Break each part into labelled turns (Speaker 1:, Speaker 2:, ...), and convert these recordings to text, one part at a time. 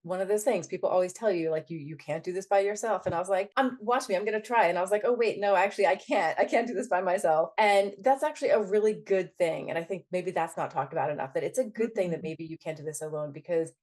Speaker 1: one of those things people always tell you, like, you can't do this by yourself. And I was like, watch me, I'm gonna try. And I was like, oh wait, no, actually I can't do this by myself. And that's actually a really good thing. And I think maybe that's not talked about enough, that it's a good thing that
Speaker 2: Mhm.
Speaker 1: maybe you can't do this alone, because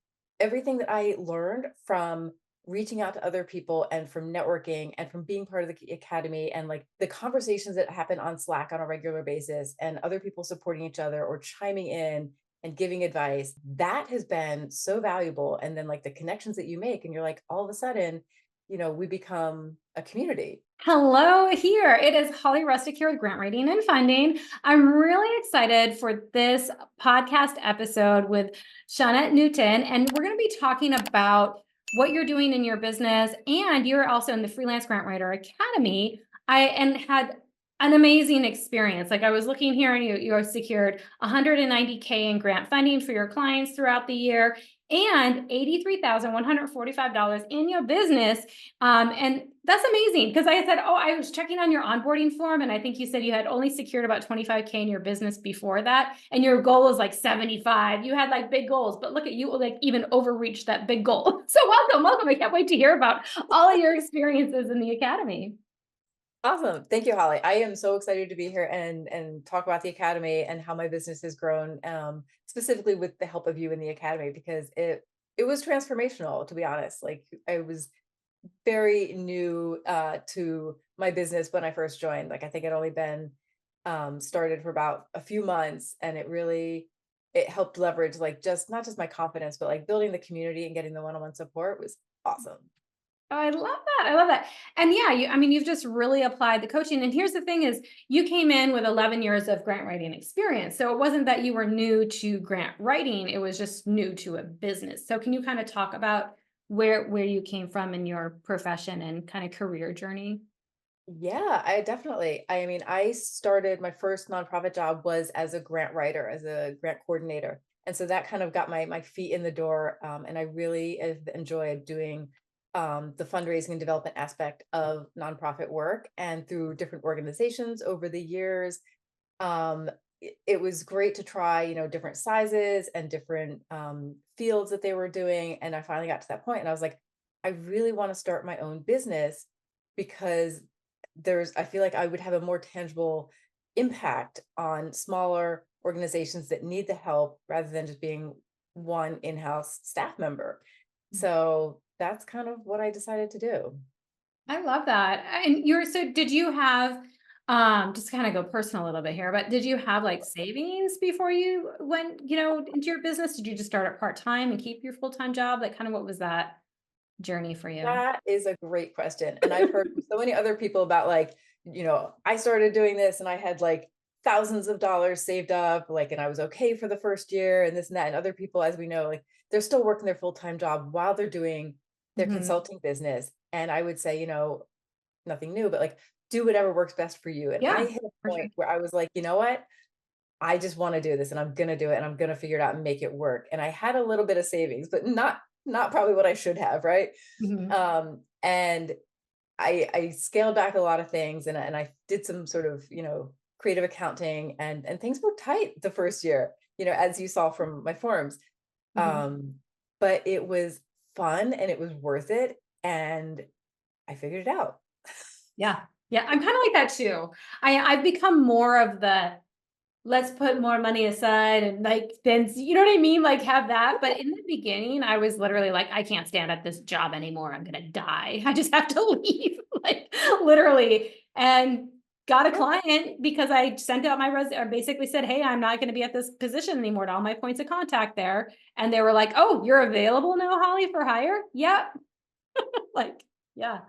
Speaker 1: everything that I learned from reaching out to other people and from networking and from being part of the academy, and like the conversations that happen on Slack on a regular basis and other people supporting each other or chiming in and giving advice, that has been so valuable. And then like the connections that you make, and you're like, all of a sudden, we become a community.
Speaker 2: Hello here. It is Holly Rustick here with Grant Writing and Funding. I'm really excited for this podcast episode with Shonet Newton, and we're going to be talking about what you're doing in your business, and you're also in the Freelance Grant Writer Academy. I and had an amazing experience. Like I was looking here, and you have secured 190K in grant funding for your clients throughout the year, and $83,145 in your business, and that's amazing because I said, oh, I was checking on your onboarding form, and I think you said you had only secured about 25K in your business before that, and your goal was like 75. You had like big goals, but look at you, like even overreached that big goal. So welcome, welcome. I can't wait to hear about all of your experiences in the academy.
Speaker 1: Awesome. Thank you, Holly. I am so excited to be here and talk about the academy and how my business has grown, specifically with the help of you in the academy, because it was transformational, to be honest. Like, I was very new to my business when I first joined. Like, I think it only been started for about a few months, and it helped leverage, like, just not just my confidence, but like building the community and getting the one-on-one support was awesome.
Speaker 2: Oh, I love that. I love that. And yeah, I mean, you've just really applied the coaching. And here's the thing is you came in with 11 years of grant writing experience. So it wasn't that you were new to grant writing, it was just new to a business. So can you kind of talk about where you came from in your profession and kind of career journey?
Speaker 1: Yeah, I mean, I started my first nonprofit job was as a grant writer, as a grant coordinator. And so that kind of got my feet in the door. And I really have enjoyed doing the fundraising and development aspect of nonprofit work. And through different organizations over the years, it was great to try, different sizes and different fields that they were doing. And I finally got to that point, and I was like, I really want to start my own business, because I feel like I would have a more tangible impact on smaller organizations that need the help, rather than just being one in-house staff member. So that's kind of what I decided to do.
Speaker 2: I love that. And so did you have, just kind of go personal a little bit here, but did you have like savings before you went, into your business? Did you just start at part-time and keep your full-time job? Like kind of what was that journey for you?
Speaker 1: That is a great question. And I've heard from so many other people about, like, I started doing this and I had like thousands of dollars saved up, like, and I was okay for the first year and this and that. And other people, as we know, like, they're still working their full-time job while they're doing their
Speaker 2: Mhm.
Speaker 1: consulting business. And I would say, nothing new, but like, do whatever works best for you. And I
Speaker 2: Yeah,
Speaker 1: hit a
Speaker 2: for sure.
Speaker 1: point where I was like, you know what? I just want to do this, and I'm going to do it, and I'm going to figure it out and make it work. And I had a little bit of savings, but not probably what I should have, right?
Speaker 2: Mhm.
Speaker 1: And I scaled back a lot of things, and I did some sort of, creative accounting, and things were tight the first year, as you saw from my forms.
Speaker 2: Mhm.
Speaker 1: Um, but it was fun and it was worth it, and I figured it out.
Speaker 2: Yeah. Yeah, I'm kinda like that too. I've become more of the, "Let's put more money aside," and, like, then you know what I mean? Like, have that, but in the beginning, I was literally like, "I can't stand at this job anymore, I'm gonna die. I just have to leave," like, literally, and got a
Speaker 1: Yeah.
Speaker 2: client because I sent out my I basically said, "Hey, I'm not gonna be at this position anymore," to all my points of contact there, and they were like, "Oh, you're available now, Holly, for hire?" "Yep." Like, yeah.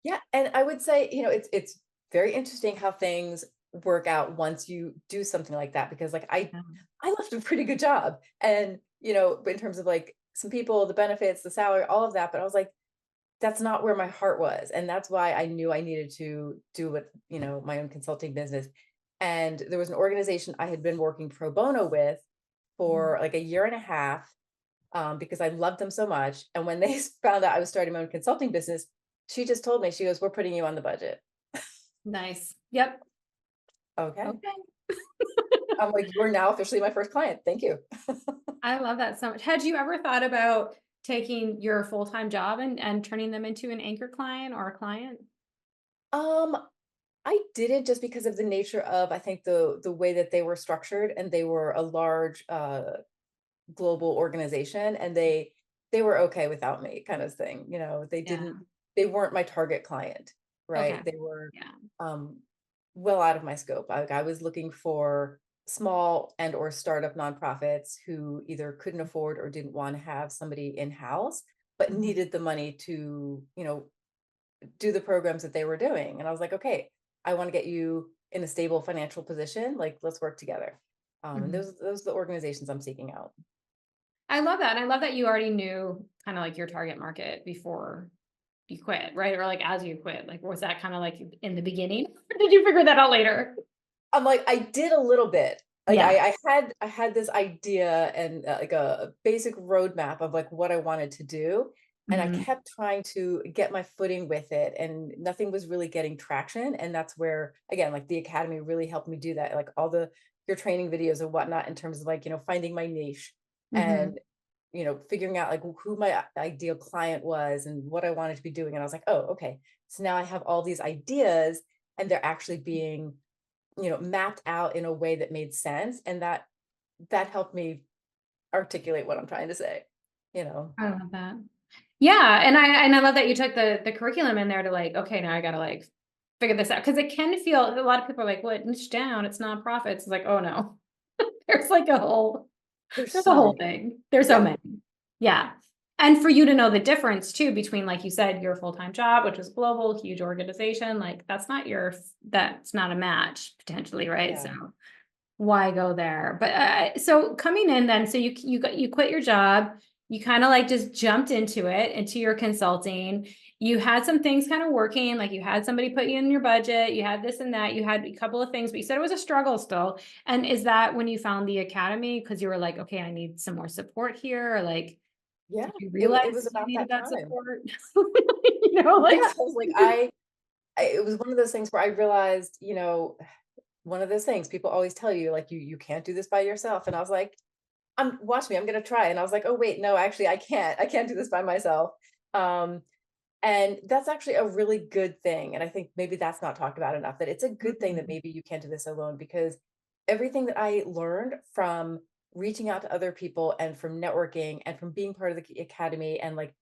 Speaker 1: Yeah, and I would say, it's very interesting how things work out once you do something like that, because like I left a pretty good job, and but in terms of like some people, the benefits, the salary, all of that, but I was like, that's not where my heart was, and that's why I knew I needed to do my own consulting business. And there was an organization I had been working pro bono with
Speaker 2: Mhm.
Speaker 1: for like a year and a half, because I loved them so much. And when they found out I was starting my own consulting business, she just told me, she goes, "We're putting you on the budget."
Speaker 2: Nice. Yep.
Speaker 1: Okay.
Speaker 2: Okay.
Speaker 1: I'm like, "You're now officially my first client. Thank you."
Speaker 2: I love that so much. Had you ever thought about taking your full-time job and turning them into an anchor client or a client?
Speaker 1: Um, I didn't, just because of the nature of, I think, the way that they were structured, and they were a large global organization, and they were okay without me, kind of thing.
Speaker 2: Yeah.
Speaker 1: They weren't my target client,
Speaker 2: Okay.
Speaker 1: right? They were
Speaker 2: Yeah.
Speaker 1: um well out of my scope. I was looking for small and or startup nonprofits who either couldn't afford or didn't want to have somebody in-house, but
Speaker 2: Mhm.
Speaker 1: needed the money to, do the programs that they were doing. And I was like, okay, I want to get you in a stable financial position. Like, let's work together. And
Speaker 2: Mhm.
Speaker 1: those are the organizations I'm seeking out.
Speaker 2: I love that, and I love that you already knew kinda like your target market before you quit, right? Or like as you quit, like was that kinda like in the beginning? Or did you figure that out later?
Speaker 1: I'm like, I did a little bit. Like
Speaker 2: Yeah.
Speaker 1: I had this idea and like a basic roadmap of like what I wanted to do. And I
Speaker 2: Mhm.
Speaker 1: kept trying to get my footing with it, and nothing was really getting traction. And that's where, again, like the academy really helped me do that. Like all your training videos and whatnot, in terms of like, finding my niche,
Speaker 2: Mhm.
Speaker 1: and figuring out like who my ideal client was and what I wanted to be doing. And I was like, oh, okay. So now I have all these ideas, and they're actually being mapped out in a way that made sense, and that helped me articulate what I'm trying to say, you know?
Speaker 2: I love that. Yeah, and I love that you took the curriculum in there to like, okay, now I gotta like figure this out because it can feel a lot of people are like, "What? Niche down, it's nonprofits." It's like, "Oh, no." There's like
Speaker 1: There's
Speaker 2: there's a
Speaker 1: so
Speaker 2: whole
Speaker 1: many.
Speaker 2: thing. There's so
Speaker 1: Yeah,
Speaker 2: many. Yeah. And for you to know the difference too between, like you said, your full-time job, which is global, huge organization, like that's not a match potentially, right? So
Speaker 1: yeah.
Speaker 2: why go there? But so coming in then, so you quit your job, you kind of like just jumped into it, into your consulting. You had some things kind of working, like you had somebody put you in your budget, you had this and that, you had a couple of things, but you said it was a struggle still. And is that when you found the academy? Because you were like, okay, I need some more support here, or like,
Speaker 1: Yeah,
Speaker 2: did you
Speaker 1: it
Speaker 2: realize
Speaker 1: was
Speaker 2: you
Speaker 1: about
Speaker 2: needed
Speaker 1: that
Speaker 2: that
Speaker 1: time.
Speaker 2: support? Like,
Speaker 1: Yeah, I was like, it was one of those things where I realized, one of those things people always tell you, like, you can't do this by yourself. And I was like, watch me, I'm gonna try. And I was like, oh wait, no, actually I can't do this by myself. Um, And that's actually a really good thing, and I think maybe that's not talked about enough, that it's a good thing that
Speaker 2: Mhm.
Speaker 1: maybe you can't do this alone, because everything that I learned from reaching out to other people, and from networking, and from being part of the academy, and like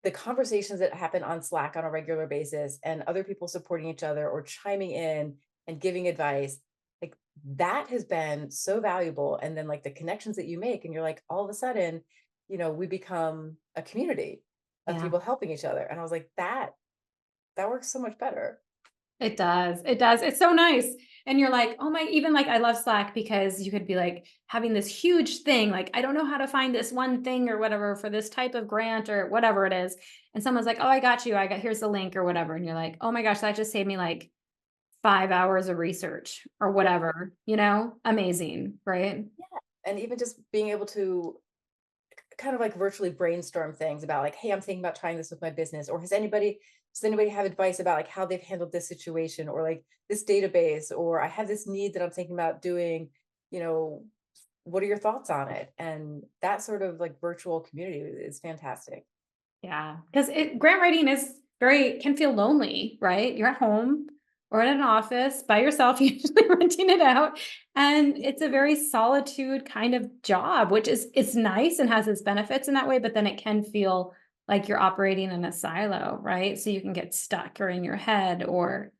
Speaker 1: the conversations that happen on Slack on a regular basis, and other people supporting each other or chiming in and giving advice, like that has been so valuable. And then like the connections that you make, and you're like, all of a sudden, we become a community of
Speaker 2: Yeah.
Speaker 1: people helping each other. And I was like, that works so much better.
Speaker 2: It does, it does, it's so nice, and you're like, "Oh my," even, like, I love Slack because you could be, like, having this huge thing, like, "I don't know how to find this one thing or whatever for this type of grant," or whatever it is, and someone's like, "Oh, I got you, here's the link," or whatever, and you're like, "Oh my gosh, that just saved me, like, 5 hours of research," or
Speaker 1: Yeah.
Speaker 2: whatever, you know? Amazing, right?
Speaker 1: Yeah. And even just being able to kind of like virtually brainstorm things about like, hey, I'm thinking about trying this with my business. Or does anybody have advice about like how they've handled this situation, or like this database, or I have this need that I'm thinking about doing, you know, what are your thoughts on it? And that sort of like virtual community is fantastic.
Speaker 2: Yeah, because it grant writing is very can feel lonely, right? You're at home or in an office by yourself, usually renting it out, and it's a very solitude kind of job, which is it's nice and has its benefits in that way, but then it can feel like you're operating in a silo, right? So you can get stuck or in your head or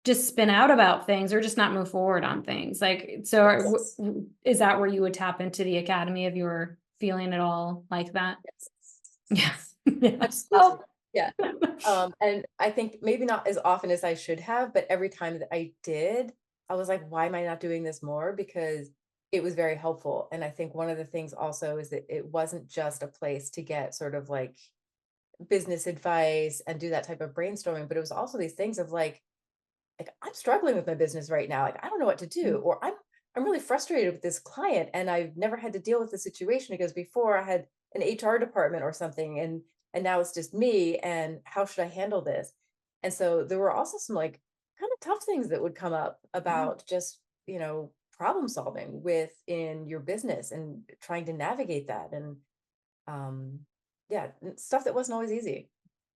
Speaker 2: just spin out about things or just not move forward on things. Like, so
Speaker 1: Yes.
Speaker 2: is that where you would tap into the academy if you were feeling it all like that?
Speaker 1: Yes.
Speaker 2: Yeah. Yeah.
Speaker 1: Absolutely.
Speaker 2: Oh.
Speaker 1: Yeah. And I think maybe not as often as I should have, but every time that I did, I was like, why am I not doing this more? Because it was very helpful. And I think one of the things also is that it wasn't just a place to get sort of like business advice and do that type of brainstorming, but it was also these things of like I'm struggling with my business right now. Like I don't know what to do,
Speaker 2: Mm,
Speaker 1: or I'm really frustrated with this client, and I've never had to deal with the situation, because before I had an HR department or something, and now it's just me, and how should I handle this? And so there were also some like kind of tough things that would come up
Speaker 2: yeah.
Speaker 1: about just, problem solving within your business and trying to navigate that. And um yeah, stuff that wasn't always easy.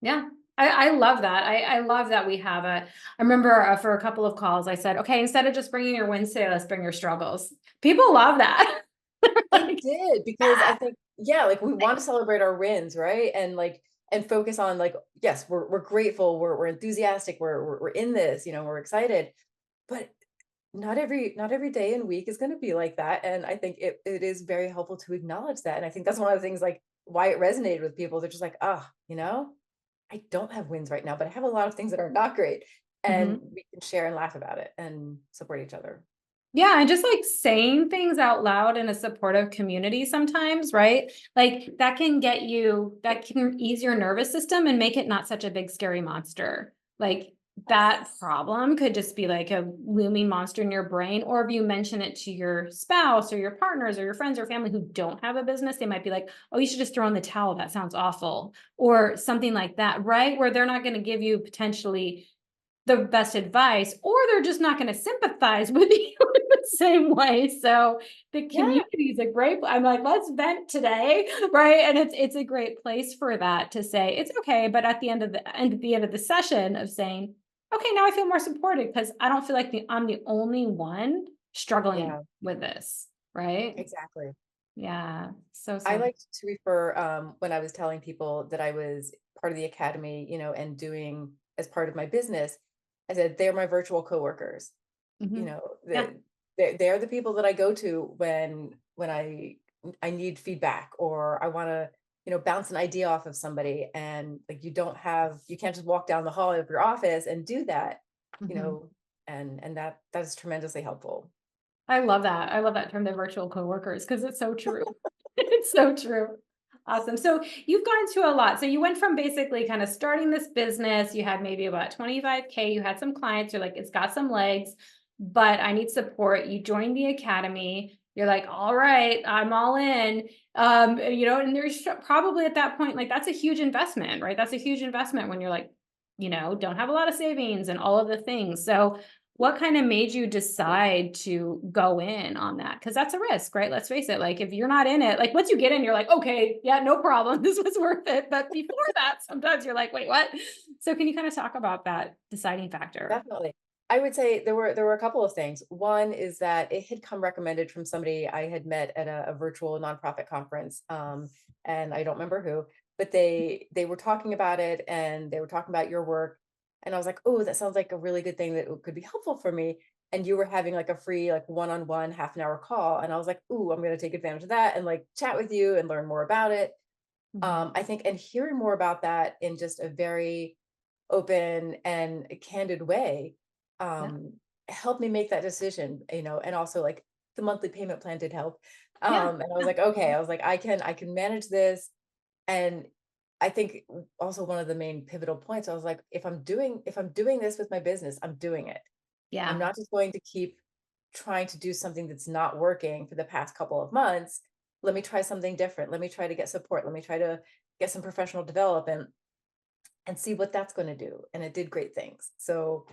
Speaker 2: Yeah. I love that. I love that we have I remember for a couple of calls, I said, okay, instead of just bringing your wins today, let's bring your struggles. People love that.
Speaker 1: They
Speaker 2: Like,
Speaker 1: did, because I think, yeah, like, we want to celebrate our wins, right? And, like, and focus on, like, yes, we're grateful, we're enthusiastic, we're in this, we're excited, but not every day and week is gonna be like that, and I think it is very helpful to acknowledge that, and I think that's one of the things, like, why it resonated with people. They're just like, "Ah, I don't have wins right now, but I have a lot of things that are not great," and
Speaker 2: mhm.
Speaker 1: we can share and laugh about it and support each other.
Speaker 2: Yeah, and just like saying things out loud in a supportive community sometimes, right? Like that can ease your nervous system and make it not such a big scary monster. Like that
Speaker 1: Yes.
Speaker 2: problem could just be like a looming monster in your brain. Or if you mention it to your spouse or your partners or your friends or family who don't have a business, they might be like, oh, you should just throw in the towel. That sounds awful. Or something like that, right? Where they're not going to give you potentially the best advice, or they're just not gonna sympathize with you in the same way. So the
Speaker 1: Yeah,
Speaker 2: community is a great I'm like, "Let's vent today," right? And it's a great place for that to say, "It's okay," but at the end of the session of saying, "Okay, now I feel more supported because I don't feel like I'm the only one struggling
Speaker 1: yeah,
Speaker 2: with this," right?
Speaker 1: exactly.
Speaker 2: Yeah. So,
Speaker 1: I
Speaker 2: so
Speaker 1: liked to refer, when I was telling people that I was part of the academy, and doing as part of my business, I said, "They're my virtual coworkers." You
Speaker 2: mhm.
Speaker 1: know,
Speaker 2: Yeah.
Speaker 1: that they're the people that I go to when I need feedback, or I wanna, bounce an idea off of somebody, and, like, you can't just walk down the hall of your office and do that, you
Speaker 2: Mhm.
Speaker 1: know, and that is tremendously helpful.
Speaker 2: I love that. I love that term, the virtual coworkers, because it's so true. It's so true. Awesome. So you've gone to a lot. So you went from basically kind of starting this business. You had maybe about 25K. You had some clients. You're like, it's got some legs, but I need support. You joined the academy. You're like, all right, I'm all in. And there's probably at that point, like that's a huge investment, right? That's a huge investment when you're like, don't have a lot of savings and all of the things. So what kind of made you decide to go in on that? Because that's a risk, right? Let's face it. Like if you're not in it, like once you get in, you're like, okay, yeah, no problem. This was worth it. But before that, sometimes you're like, wait, what? So can you kind of talk about that deciding factor?
Speaker 1: Definitely. I would say there were a couple of things. One is that it had come recommended from somebody I had met at a virtual nonprofit conference, and I don't remember who, but they were talking about it, and they were talking about your work, and I was like, "Oh, that sounds like a really good thing that could be helpful for me." And you were having like a free, like, one-on-one half an hour call, and I was like, "Ooh, I'm going to take advantage of that and, like, chat with you and learn more about it."
Speaker 2: Mhm.
Speaker 1: I think, and hearing more about that in just a very open and candid way,
Speaker 2: Yeah.
Speaker 1: um, helped me make that decision, and also, like, the monthly payment plan did help.
Speaker 2: Yeah.
Speaker 1: And I was
Speaker 2: Yeah.
Speaker 1: like, okay, I was like, I can manage this. And I think also one of the main pivotal points, I was like, if I'm doing this with my business, I'm doing it. I'm
Speaker 2: Yeah.
Speaker 1: not just going to keep trying to do something that's not working for the past couple of months. Let me try something different. Let me try to get support. Let me try to get some professional development and see what that's going to do. And it did great things. So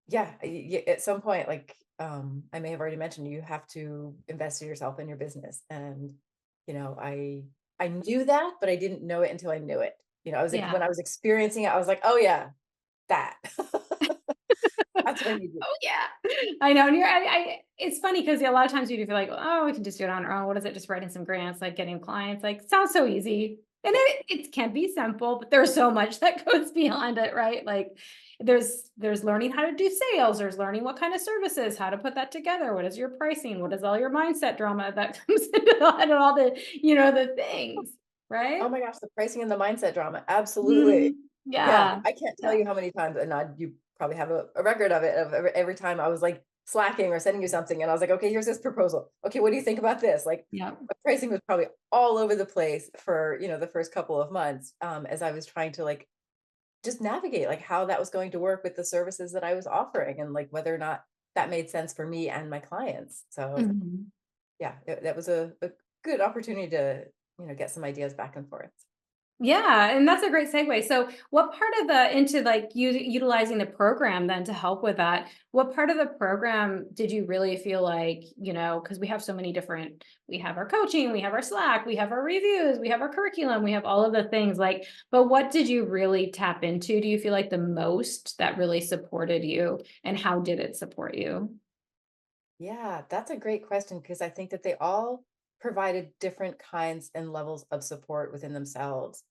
Speaker 1: yeah, at some point, like, I may have already mentioned, you have to invest in yourself and your business. And I knew that, but I didn't know it until I knew it. I was like,
Speaker 2: Yeah.
Speaker 1: when I was experiencing it, I was like, oh yeah, that. That's what I need to do.
Speaker 2: Oh yeah. I know. And it's funny because a lot of times you do feel like, oh, we can just do it on our own. What is it? Just writing some grants, like getting clients, like sounds so easy. And
Speaker 1: Yeah,
Speaker 2: it can be simple, but there's so much that goes beyond it, right? Like there's learning how to do sales, there's learning what kind of services, how to put that together. What is your pricing? What is all your mindset drama that comes into that and all the, the things, right?
Speaker 1: oh my gosh, the pricing and the mindset drama. Absolutely.
Speaker 2: Mhm.
Speaker 1: Yeah.
Speaker 2: Yeah.
Speaker 1: I can't tell
Speaker 2: Yeah.
Speaker 1: you how many times, and you probably have a record of it, of every time I was like slacking or sending you something. And I was like, okay, here's this proposal. Okay, what do you think about this? Like,
Speaker 2: Yeah.
Speaker 1: my pricing was probably all over the place for, the first couple of months, as I was trying to, like, just navigate, like, how that was going to work with the services that I was offering, and, like, whether or not that made sense for me and my clients. So
Speaker 2: Mhm.
Speaker 1: yeah, that was a good opportunity to, get some ideas back and forth.
Speaker 2: Yeah, and that's a great segue. So, what part of the into like utilizing the program then to help with that? What part of the program did you really feel like, because we have so many different, we have our coaching, we have our Slack, we have our reviews, we have our curriculum, we have all of the things like, but what did you really tap into? Do you feel like the most that really supported you, and how did it support you?
Speaker 1: Yeah, that's a great question because I think that they all provided different kinds and levels of support within themselves.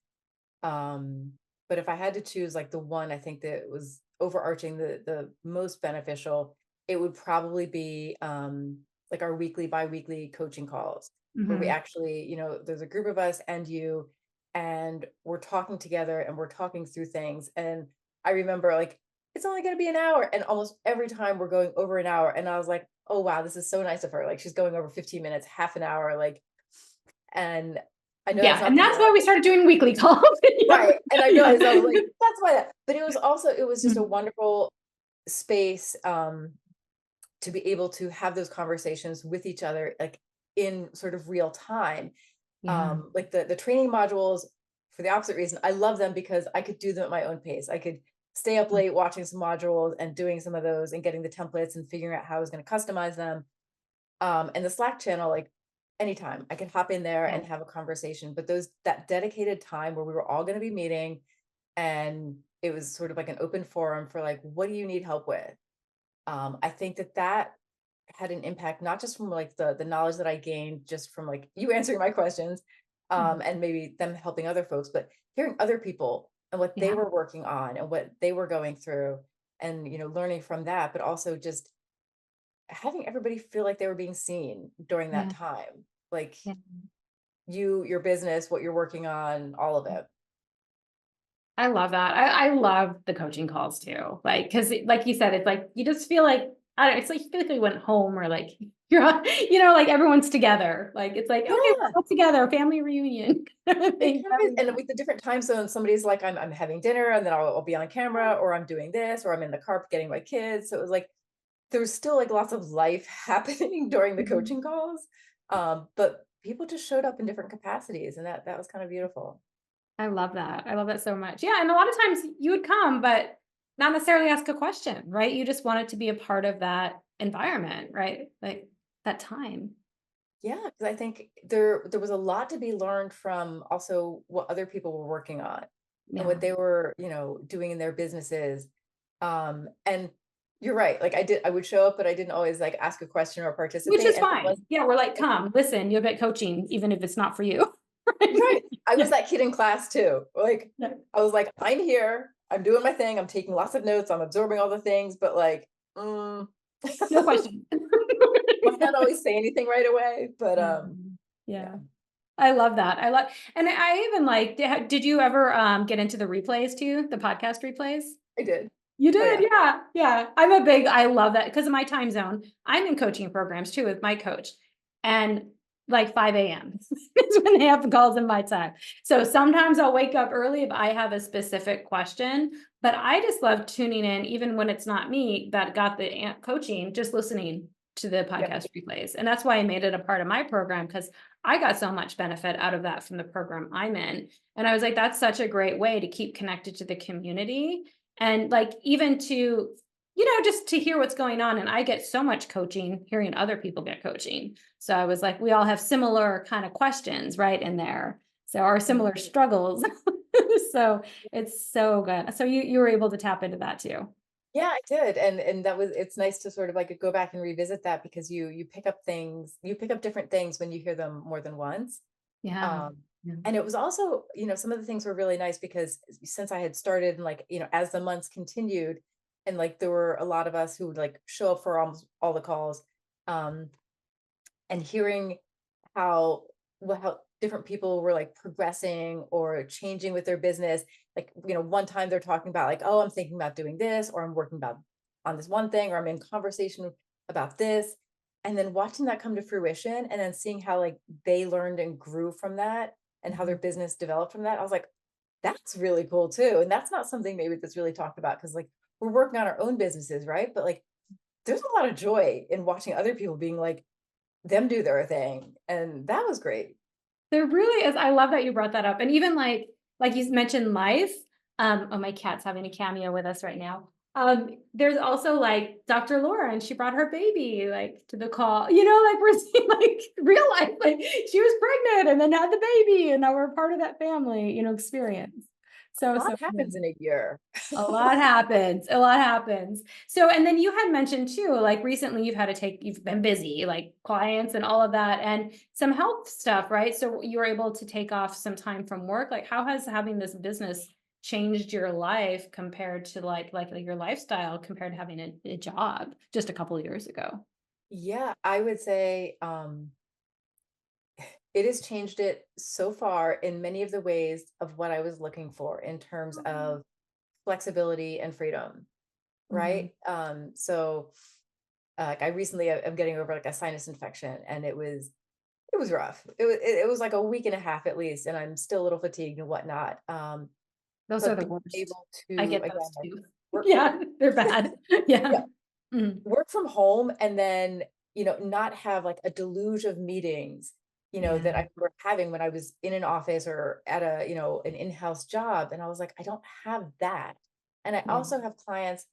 Speaker 1: Um, but if I had to choose like the one I think that was overarching the most beneficial, it would probably be like our weekly, bi-weekly coaching calls where we
Speaker 2: Hmm.
Speaker 1: actually, there's a group of us and you, and we're talking together and we're talking through things. And I remember like it's only going to be an hour, and almost every time we're going over an hour, and I was like, oh wow, this is so nice of her. Like she's going over 15 minutes, half an hour, like, and I know that's
Speaker 2: Yeah,
Speaker 1: not
Speaker 2: and
Speaker 1: the
Speaker 2: that's why we started doing weekly calls.
Speaker 1: right, and I
Speaker 2: Yeah.
Speaker 1: realized I was like, "That's why that," but it was just a
Speaker 2: Mm.
Speaker 1: wonderful space, to be able to have those conversations with each other, like, in sort of real time.
Speaker 2: Yeah.
Speaker 1: Like, the training modules, for the opposite reason, I love them because I could do them at my own pace. I could stay up late watching some modules and doing some of those and getting the templates and figuring out how I was gonna customize them. And the Slack channel, like anytime I can hop in there
Speaker 2: Yeah.
Speaker 1: and have a conversation. But that dedicated time where we were all going to be meeting, and it was sort of like an open forum for like, what do you need help with? I think that had an impact, not just from like the knowledge that I gained just from like you answering my questions,
Speaker 2: Mhm.
Speaker 1: and maybe them helping other folks, but hearing other people and what they
Speaker 2: Yeah.
Speaker 1: were working on and what they were going through, and learning from that, but also just having everybody feel like they were being seen during that
Speaker 2: Yeah.
Speaker 1: time. Like
Speaker 2: Yeah.
Speaker 1: your business, what you're working on, all of it.
Speaker 2: I love that. I love the coaching calls too. Like, cause like you said, it's like, you just feel like, I don't know, it's like you feel like we went home, or like you're on, like everyone's together. Like, it's like, okay, we're
Speaker 1: Yeah.
Speaker 2: all together, family reunion. kind of
Speaker 1: It
Speaker 2: thing.
Speaker 1: kind of is. And with the different time zones, somebody's like, I'm having dinner and then I'll be on camera, or I'm doing this, or I'm in the car getting my kids. So it was like there was still like lots of life happening during the
Speaker 2: Mhm.
Speaker 1: coaching calls. But people just showed up in different capacities, and that was kind of beautiful.
Speaker 2: I love that. I love that so much. Yeah. And a lot of times you would come, but not necessarily ask a question, right? You just wanted to be a part of that environment, right? Like that time.
Speaker 1: Yeah, because I think there was a lot to be learned from also what other people were working on and
Speaker 2: Yeah.
Speaker 1: what they were, doing in their businesses. And you're right. Like I would show up, but I didn't always like ask a question or
Speaker 2: Which
Speaker 1: participate.
Speaker 2: is
Speaker 1: And it was
Speaker 2: fine. Yeah, we're like,
Speaker 1: it,
Speaker 2: "Come, listen, you'll get coaching even if it's not for you." Right?
Speaker 1: right. I was
Speaker 2: Yeah,
Speaker 1: that kid in class too. Like
Speaker 2: yeah.
Speaker 1: I was like, I'm here, I'm doing my thing, I'm taking lots of notes, I'm absorbing all the things, but like,
Speaker 2: No question.
Speaker 1: might not always say anything right away. But
Speaker 2: Yeah,
Speaker 1: yeah,
Speaker 2: yeah. I love that. I love, and I even like, did you ever, get into the replays too, the podcast replays?
Speaker 1: I did.
Speaker 2: You
Speaker 1: Oh
Speaker 2: did,
Speaker 1: yeah.
Speaker 2: yeah, yeah. I love that because of my time zone. I'm in coaching programs too with my coach, and like 5 a.m. is when they have the calls in my time. So sometimes I'll wake up early if I have a specific question, but I just love tuning in, even when it's not me that got the coaching, just listening to the
Speaker 1: Yep.
Speaker 2: podcast replays. And that's why I made it a part of my program, because I got so much benefit out of that from the program I'm in. And I was like, that's such a great way to keep connected to the community, and like even to, just to hear what's going on. And I get so much coaching hearing other people get coaching. So I was like, we all have similar kind of questions right in there, so our
Speaker 1: Mhm.
Speaker 2: similar struggles. So it's so good. So you were able to tap into that too.
Speaker 1: Yeah, I did. And that was it's nice to sort of like go back and revisit that because you pick up things, you pick up different things when you hear them more than once.
Speaker 2: Yeah.
Speaker 1: Um,
Speaker 2: Yeah.
Speaker 1: and it was also, some of the things were really nice because since I had started and like, as the months continued, and like there were a lot of us who would like show up for almost all the calls, um, and hearing how how different people were like progressing or changing with their business. Like, one time they're talking about like, oh, I'm thinking about doing this, or I'm working about on this one thing, or I'm in conversation about this. And then watching that come to fruition and then seeing how like they learned and grew from that and how their
Speaker 2: Mhm.
Speaker 1: business developed from that. I was like, that's really cool too. And that's not something maybe that's really talked about because like we're working on our own businesses, right? But like there's a lot of joy in watching other people being like them do their thing, and that was great.
Speaker 2: There really is. I love that you brought that up. And even like like you mentioned life. Oh, my cat's having a cameo with us right now. There's also like Dr. Laura, and she brought her baby like to the call, like we're seeing like real life, like she was pregnant and then had the baby, and now we're part of that family, experience.
Speaker 1: A
Speaker 2: So,
Speaker 1: lot
Speaker 2: so cool.
Speaker 1: happens in a year.
Speaker 2: A lot happens. A lot happens. So, and then you had mentioned too, like recently you've been busy, like clients and all of that, and some health stuff, right? So you were able to take off some time from work. Like, how has having this business changed your life compared to like your lifestyle compared to having a job just a couple of years ago?
Speaker 1: Yeah, I would say it has changed it so far in many of the ways of what I was looking for in terms of flexibility and freedom,
Speaker 2: Mm-hmm.
Speaker 1: right? Like I recently I'm getting over like a sinus infection, and it was rough. It was like a week and a half at least, and I'm still a little fatigued and whatnot.
Speaker 2: Those are
Speaker 1: But
Speaker 2: the
Speaker 1: being
Speaker 2: worst.
Speaker 1: able
Speaker 2: I
Speaker 1: to
Speaker 2: get
Speaker 1: again
Speaker 2: those
Speaker 1: like
Speaker 2: too.
Speaker 1: work
Speaker 2: Yeah, they're bad. Yeah.
Speaker 1: yeah,
Speaker 2: Mhm.
Speaker 1: work from home, and then not have like a deluge of meetings
Speaker 2: Yeah.
Speaker 1: that I were having when I was in an office or at a an in-house job, and I was like, I don't have that. And I
Speaker 2: Yeah.
Speaker 1: also have clients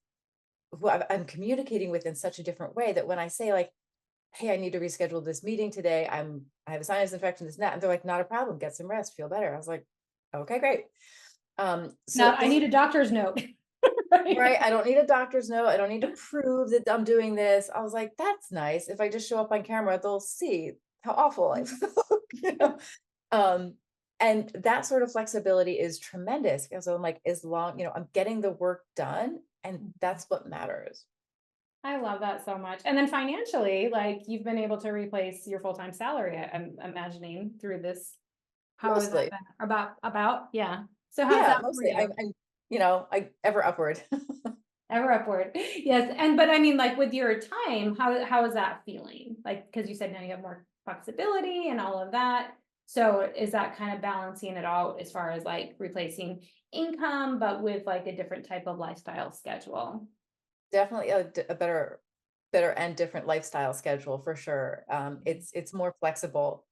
Speaker 1: who I'm communicating with in such a different way that when I say like, hey, I need to reschedule this meeting today, I have a sinus infection, this and that, and they're like, not a problem, get some rest, feel better. I was like, okay, great. So
Speaker 2: Now I
Speaker 1: things
Speaker 2: need a doctor's note. Right.
Speaker 1: right, I don't need a doctor's note, I don't need to prove that I'm doing this. I was like, that's nice. If I just show up on camera, they'll see how awful I feel. you know? Um, and that sort of flexibility is tremendous because I'm like, as long, I'm getting the work done, and that's what matters.
Speaker 2: I love that so much. And then financially, like you've been able to replace your full-time salary, I'm imagining through this. How has that
Speaker 1: Mostly.
Speaker 2: been? About, yeah. So how's
Speaker 1: Yeah,
Speaker 2: that for
Speaker 1: mostly.
Speaker 2: you?
Speaker 1: I ever upward.
Speaker 2: Ever upward. Yes. And but I mean, like with your time, how is that feeling? Like, because you said now you have more flexibility and all of that. So is that kind of balancing it out as far as like replacing income, but with like a different type of lifestyle schedule?
Speaker 1: Definitely a better and different lifestyle schedule for sure. It's more flexible.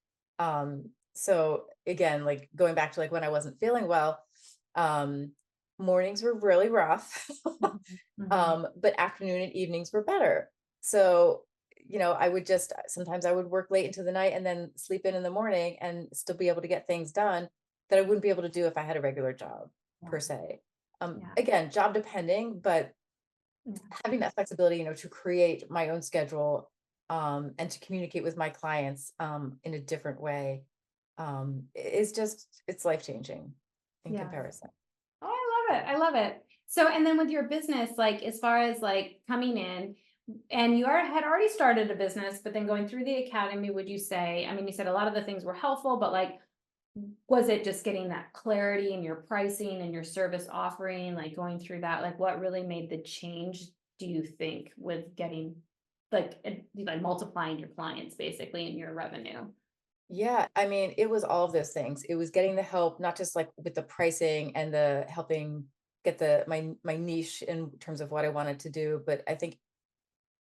Speaker 1: So again, like going back to like when I wasn't feeling well, um, mornings were really rough,
Speaker 2: Mhm, mhm.
Speaker 1: but afternoon and evenings were better. So, I would just sometimes I would work late into the night and then sleep in the morning and still be able to get things done that I wouldn't be able to do if I had a regular job
Speaker 2: Yeah,
Speaker 1: per se.
Speaker 2: yeah,
Speaker 1: Again, job depending, but
Speaker 2: yeah,
Speaker 1: having that flexibility, to create my own schedule, and to communicate with my clients, in a different way, is just it's life changing in
Speaker 2: yeah.
Speaker 1: comparison.
Speaker 2: Oh, I love it. I love it. So, and then with your business, like as far as like coming in, and had already started a business, but then going through the academy, would you say, I mean, you said a lot of the things were helpful, but like, was it just getting that clarity in your pricing and your service offering, like going through that, like what really made the change, do you think, with getting like multiplying your clients basically and your revenue?
Speaker 1: Yeah, I mean, it was all of those things. It was getting the help, not just like with the pricing and the helping get my niche in terms of what I wanted to do, but I think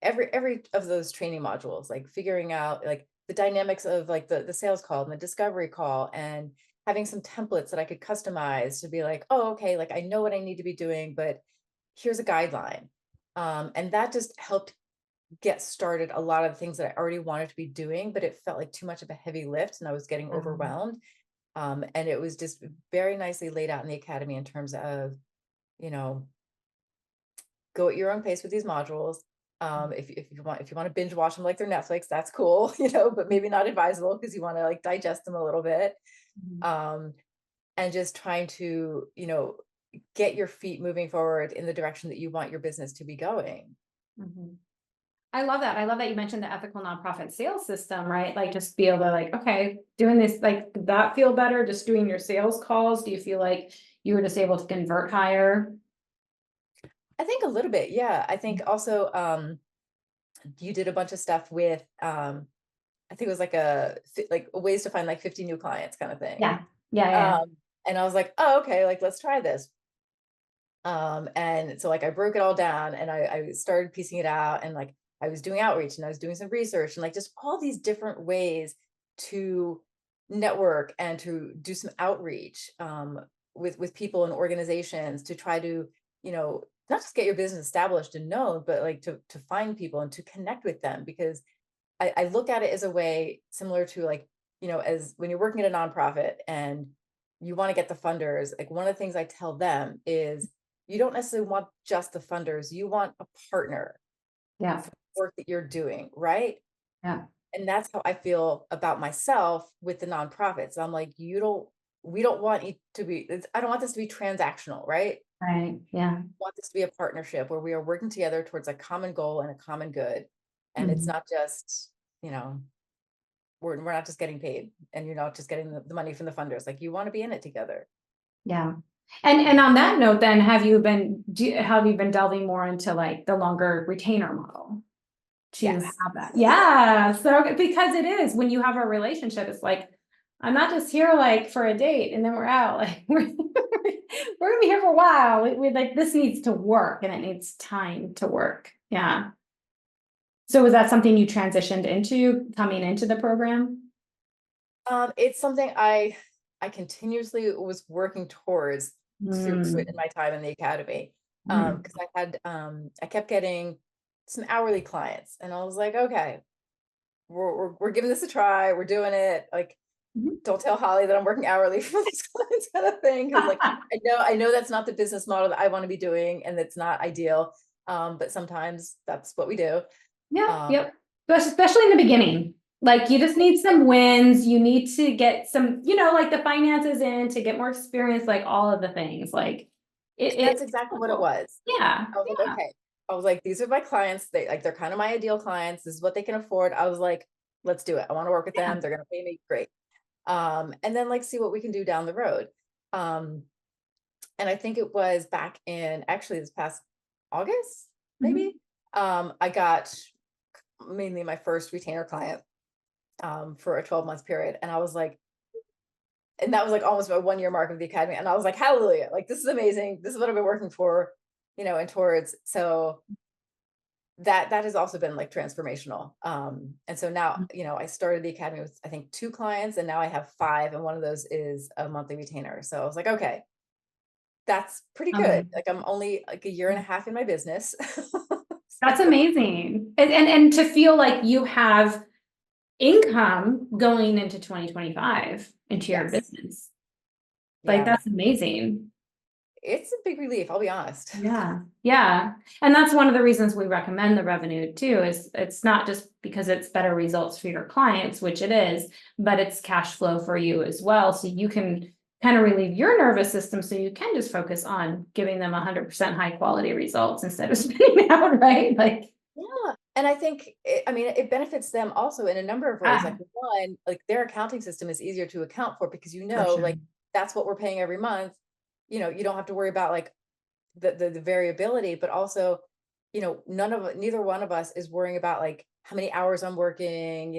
Speaker 1: every of those training modules, like figuring out like the dynamics of like the sales call and the discovery call, and having some templates that I could customize to be like, oh, okay, like I know what I need to be doing, but here's a guideline. And that just helped get started a lot of the things that I already wanted to be doing, but it felt like too much of a heavy lift and I was getting
Speaker 2: Um,
Speaker 1: overwhelmed. And it was just very nicely laid out in the academy in terms of, you know, go at your own pace with these modules. If you want to binge watch them like they're Netflix, that's cool, but maybe not advisable because you want to like digest them a little bit.
Speaker 2: mhm,
Speaker 1: Um, and just trying to, get your feet moving forward in the direction that you want your business to be going.
Speaker 2: mhm. I love that. I love that you mentioned the ethical nonprofit sales system, right? Like just be able to like, okay, doing this, like, did that feel better? Just doing your sales calls? Do you feel like you were just able to convert higher?
Speaker 1: I think a little bit, yeah. I think also you did a bunch of stuff with I think it was like like ways to find like 50 new clients kind of thing.
Speaker 2: Yeah. Yeah. Yeah.
Speaker 1: And I was like, oh, okay, like let's try this. And so like I broke it all down and I started piecing it out, and like I was doing outreach and I was doing some research and like just all these different ways to network and to do some outreach, with people and organizations to try to, not just get your business established and known, but like to find people and to connect with them, because I look at it as a way similar to like, as when you're working at a nonprofit and you want to get the funders, like one of the things I tell them is you don't necessarily want just the funders, you want a partner
Speaker 2: Yeah.
Speaker 1: for the work that you're doing, right?
Speaker 2: Yeah.
Speaker 1: And that's how I feel about myself with the nonprofits. I'm like, we don't want it to be, I don't want this to be transactional, right?
Speaker 2: Right. Yeah.
Speaker 1: I want this to be a partnership where we are working together towards a common goal and a common good. And it's
Speaker 2: Mhm.
Speaker 1: not just, we're not just getting paid and you're not just getting the money from the funders. Like you want to be in it together.
Speaker 2: Yeah. And on that note, then have you been delving more into like the longer retainer model to
Speaker 1: Yes.
Speaker 2: have that? Yeah. So because it is when you have a relationship, it's like, I'm not just here like for a date and then we're out. Like we're gonna be here for a while. We like this needs to work and it needs time to work. Yeah. So was that something you transitioned into coming into the program?
Speaker 1: It's something I continuously was working towards in
Speaker 2: Mm,
Speaker 1: my time in the academy.
Speaker 2: mm,
Speaker 1: Because I kept getting some hourly clients, and I was like, okay, we're giving this a try. We're doing it. Like,
Speaker 2: mhm.
Speaker 1: don't tell Holly that I'm working hourly for these clients, kind of thing. Because like I know that's not the business model that I want to be doing, and it's not ideal. But sometimes that's what we do.
Speaker 2: Yep,
Speaker 1: Um,
Speaker 2: yep. But especially in the beginning, like you just need some wins. You need to get some, like the finances in to get more experience, like all of the things. Like
Speaker 1: That's
Speaker 2: it's
Speaker 1: exactly what it
Speaker 2: helpful.
Speaker 1: was.
Speaker 2: Yeah,
Speaker 1: I was like,
Speaker 2: yeah,
Speaker 1: okay. I was like, these are my clients. They're kind of my ideal clients. This is what they can afford. I was like, let's do it. I want to work with
Speaker 2: yeah.
Speaker 1: them. They're gonna pay me great. And then like see what we can do down the road. Um, and I think it was back in actually this past August,
Speaker 2: Mhm.
Speaker 1: maybe. I got mainly my first retainer client for a 12-month period. And I was like, and that was like almost my 1 year mark of the academy. And I was like, hallelujah, like this is amazing. This is what I've been working for, and towards. So that has also been like transformational. And so now, I started the academy with I think 2 clients, and now I have 5, and one of those is a monthly retainer. So I was like, okay, that's pretty good.
Speaker 2: Um,
Speaker 1: Like I'm only like a year and a half in my business.
Speaker 2: that's
Speaker 1: So,
Speaker 2: amazing. And to feel like you have income going into 2025 into your
Speaker 1: yes.
Speaker 2: business. Like
Speaker 1: Yeah.
Speaker 2: that's amazing.
Speaker 1: It's a big relief, I'll be honest.
Speaker 2: Yeah, yeah. And that's one of the reasons we recommend the revenue too, is it's not just because it's better results for your clients, which it is, but it's cash flow for you as well. So you can kind of relieve your nervous system so you can just focus on giving them 100% high quality results instead of spinning out, right? Like,
Speaker 1: Yeah. And I think, it benefits them also in a number of ways. Like
Speaker 2: ah,
Speaker 1: one, like their accounting system is easier to account for because,
Speaker 2: for sure.
Speaker 1: like that's what we're paying every month. You don't have to worry about like the variability, but also, neither one of us is worrying about like how many hours I'm working,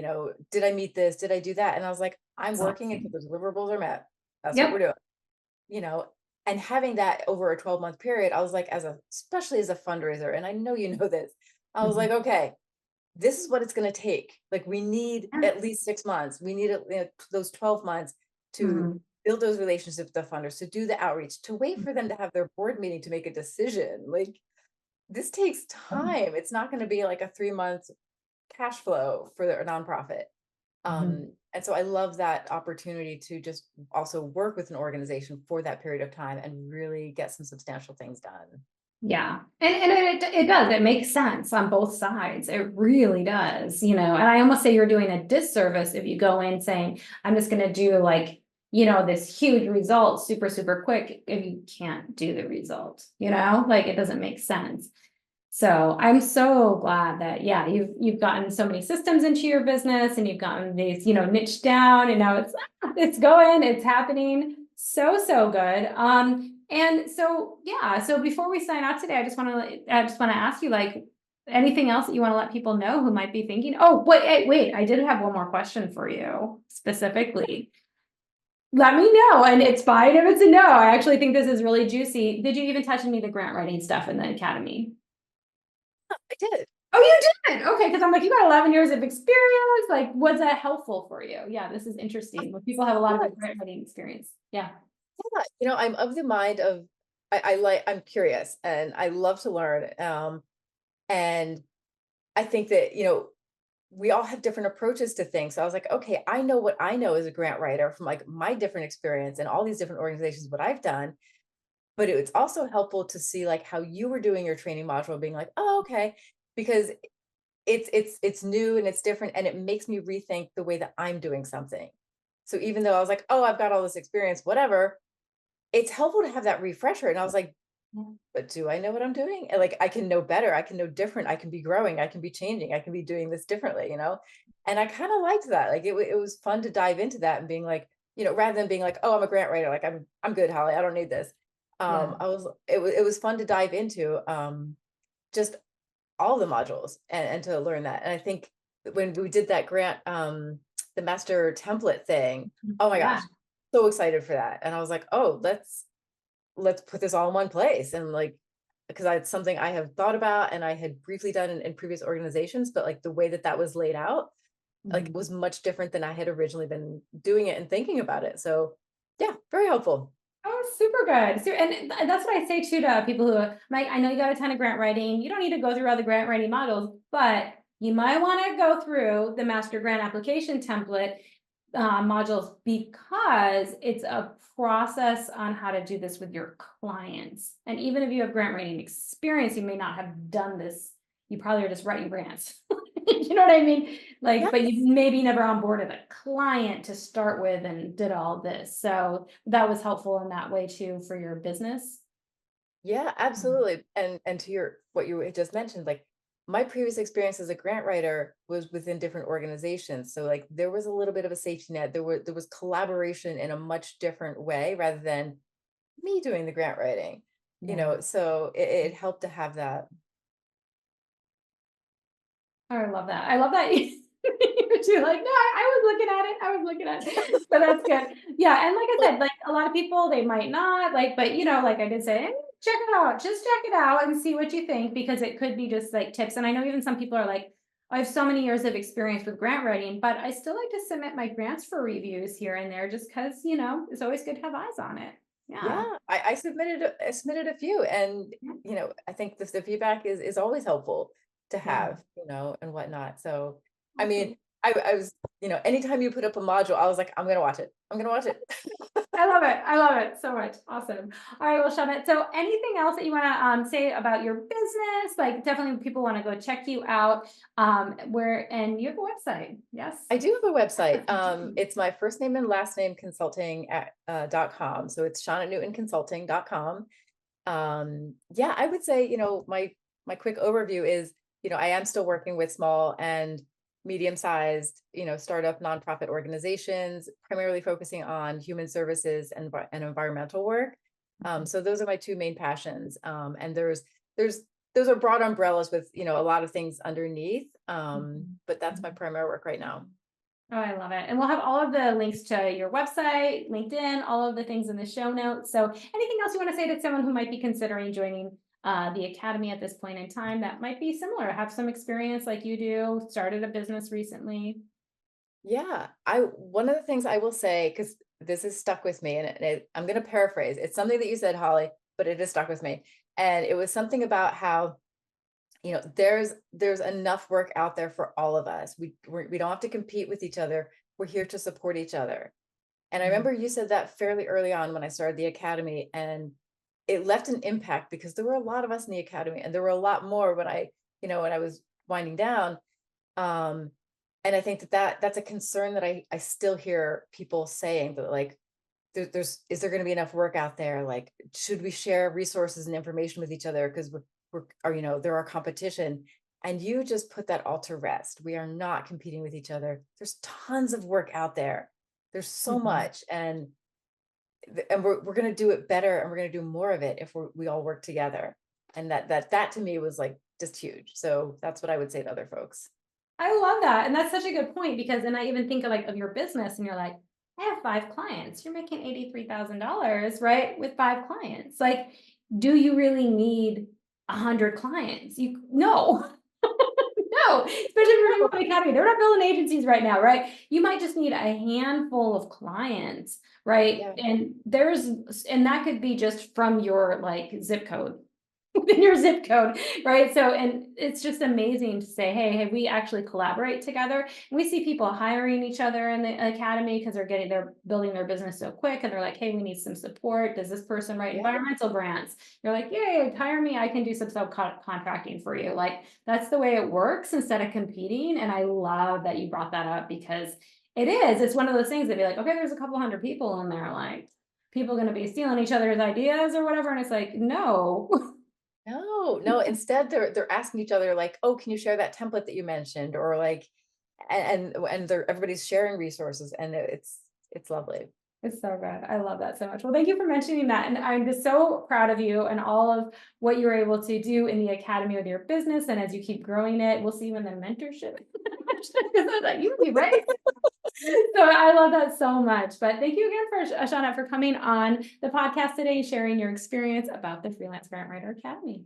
Speaker 1: did I meet this? Did I do that? And I was like, I'm
Speaker 2: So,
Speaker 1: working until the deliverables are met. That's what we're
Speaker 2: yep.
Speaker 1: doing, you know, and having that over a 12-month period, I was like, especially as a fundraiser, and I know you know this, I was
Speaker 2: Mhm.
Speaker 1: like, okay, this is what it's going to take. Like we need
Speaker 2: Yeah.
Speaker 1: at least 6 months. We need those 12 months to
Speaker 2: Mhm.
Speaker 1: build those relationships with the funders, to do the outreach, to wait for them to have their board meeting to make a decision. Like this takes time. It's not going to be like a 3 month cash flow for a nonprofit.
Speaker 2: Mhm.
Speaker 1: And so I love that opportunity to just also work with an organization for that period of time and really get some substantial things done.
Speaker 2: Yeah. And it does. It makes sense on both sides. It really does, and I almost say you're doing a disservice if you go in saying, I'm just going to do like, this huge result super, super quick if you can't do the result, like it doesn't make sense. So I'm so glad that, yeah, you've gotten so many systems into your business and you've gotten these, niche down and now it's going, it's happening. So good. And so, yeah, so before we sign out today, I just want to ask you like anything else that you want to let people know who might be thinking, oh, wait, I did have one more question for you specifically. Let me know. And it's fine if it's a no. I actually think this is really juicy. Did you even touch any of the grant writing stuff in the academy?
Speaker 1: I did.
Speaker 2: Oh, you did? Okay, because I'm like, you got 11 years of experience. Like, was that helpful for you? Yeah, this is interesting. When people have a lot
Speaker 1: It
Speaker 2: of
Speaker 1: was.
Speaker 2: grant writing experience. Yeah.
Speaker 1: I'm of the mind of I'm curious and I love to learn. And I think that, we all have different approaches to things. So I was like, okay, I know what I know as a grant writer from like my different experience and all these different organizations, what I've done. But it's also helpful to see like how you were doing your training module, being like, oh, okay, because it's new and it's different and it makes me rethink the way that I'm doing something. So even though I was like, oh, I've got all this experience, whatever, it's helpful to have that refresher. And I was like,
Speaker 2: Yeah.
Speaker 1: but do I know what I'm doing? And like I can know better, I can know different, I can be growing, I can be changing, I can be doing this differently. And I kind of liked that. Like it was fun to dive into that and being like, rather than being like, oh, I'm a grant writer, like I'm good, Holly, I don't need this.
Speaker 2: Yeah.
Speaker 1: It was fun to dive into just all the modules and to learn that. And I think that when we did that grant, the master template thing, oh my
Speaker 2: Yeah.
Speaker 1: gosh, so excited for that. And I was like, oh, let's put this all in one place. And like, because it's something I have thought about and I had briefly done in previous organizations, but like the way that that was laid out, like
Speaker 2: Mhm.
Speaker 1: was much different than I had originally been doing it and thinking about it. So yeah, very helpful.
Speaker 2: Oh, super good. So, and that's what I say too to people who are like, I know you got a ton of grant writing. You don't need to go through all the grant writing models, but you might want to go through the master grant application template modules because it's a process on how to do this with your clients. And even if you have grant writing experience, you may not have done this. You probably are just writing grants. You know what I mean? Like, but
Speaker 1: Yes.
Speaker 2: you maybe never onboarded a client to start with and did all this. So that was helpful in that way too for your business.
Speaker 1: Yeah,
Speaker 2: Mhm.
Speaker 1: absolutely. And to your what you had just mentioned, like my previous experience as a grant writer was within different organizations. So like there was a little bit of a safety net. There was collaboration in a much different way rather than me doing the grant writing.
Speaker 2: Yeah.
Speaker 1: So it helped to have that.
Speaker 2: Oh, I love that. I love that you're too like, no, I was looking at it. I was looking at it. But that's good. Yeah. And like I said, like a lot of people, they might not like, but like I did say, check it out. Just check it out and see what you think because it could be just like tips. And I know even some people are like, I have so many years of experience with grant writing, but I still like to submit my grants for reviews here and there just because, it's always good to have eyes on it.
Speaker 1: Yeah,
Speaker 2: Yeah.
Speaker 1: I submitted a few, and
Speaker 2: Yeah.
Speaker 1: I think the feedback is always helpful to
Speaker 2: Yeah.
Speaker 1: have, and whatnot. So, I mean,
Speaker 2: Awesome.
Speaker 1: I was, anytime you put up a module, I was like, I'm gonna watch it. I'm gonna watch it.
Speaker 2: I love it. I love it so much. Awesome. All right, well, Shonet, so anything else that you want to say about your business? Like definitely people want to go check you out. And you have a website. Yes.
Speaker 1: I do have a website. It's my first name and last name consulting at .com. So it's shonetnewtonconsulting.com. Yeah, I would say, my quick overview is, I am still working with small and medium-sized, startup nonprofit organizations, primarily focusing on human services and environmental work. So those are my two main passions. And there's those are broad umbrellas with, a lot of things underneath. But that's my primary work right now.
Speaker 2: Oh, I love it. And we'll have all of the links to your website, LinkedIn, all of the things in the show notes. So anything else you want to say to someone who might be considering joining the Academy at this point in time that might be similar, have some experience like you do, started a business recently?
Speaker 1: Yeah, I one of the things I will say, because this is stuck with me, and I'm going to paraphrase. It's something that you said, Holly, but it is stuck with me. And it was something about how, there's enough work out there for all of us. We don't have to compete with each other. We're here to support each other. And I
Speaker 2: Mhm.
Speaker 1: remember you said that fairly early on when I started the academy, and it left an impact because there were a lot of us in the academy, and there were a lot more when I was winding down. Um, and I think that's a concern that I still hear people saying that like is there going to be enough work out there? Like, should we share resources and information with each other? Because they're our competition. And you just put that all to rest. We are not competing with each other. There's tons of work out there. There's so
Speaker 2: Mhm.
Speaker 1: much, and we're going to do it better, and we're going to do more of it if we all work together. And that to me was like just huge. So that's what I would say to other folks.
Speaker 2: I love that. And that's such a good point because then I even think of like of your business and you're like, I have five clients. You're making $83,000, right? With five clients. Like, do you really need 100 clients? You no, no, know, especially for people in the academy, they're not building agencies right now, right? You might just need a handful of clients, right?
Speaker 1: Yeah.
Speaker 2: And that could be just from your like zip code. Within your zip code, right? So, and it's just amazing to say, hey, we actually collaborate together. And we see people hiring each other in the academy because they're building their business so quick, and they're like, hey, we need some support. Does this person write
Speaker 1: Yeah.
Speaker 2: environmental grants? You're like, yay, hire me. I can do some subcontracting for you. Like that's the way it works instead of competing. And I love that you brought that up because it's one of those things that be like, okay, there's a couple hundred people in there, like people going to be stealing each other's ideas or whatever. And it's like, no.
Speaker 1: No, no, instead they're asking each other like, "Oh, can you share that template that you mentioned?" Or like, and everybody's sharing resources, and it's lovely.
Speaker 2: It's so good. I love that so much. Well, thank you for mentioning that. And I'm just so proud of you and all of what you were able to do in the academy with your business. And as you keep growing it, we'll see you in the mentorship. You would be right. So I love that so much. But thank you again for Shauna for coming on the podcast today, sharing your experience about the Freelance Grant Writer Academy.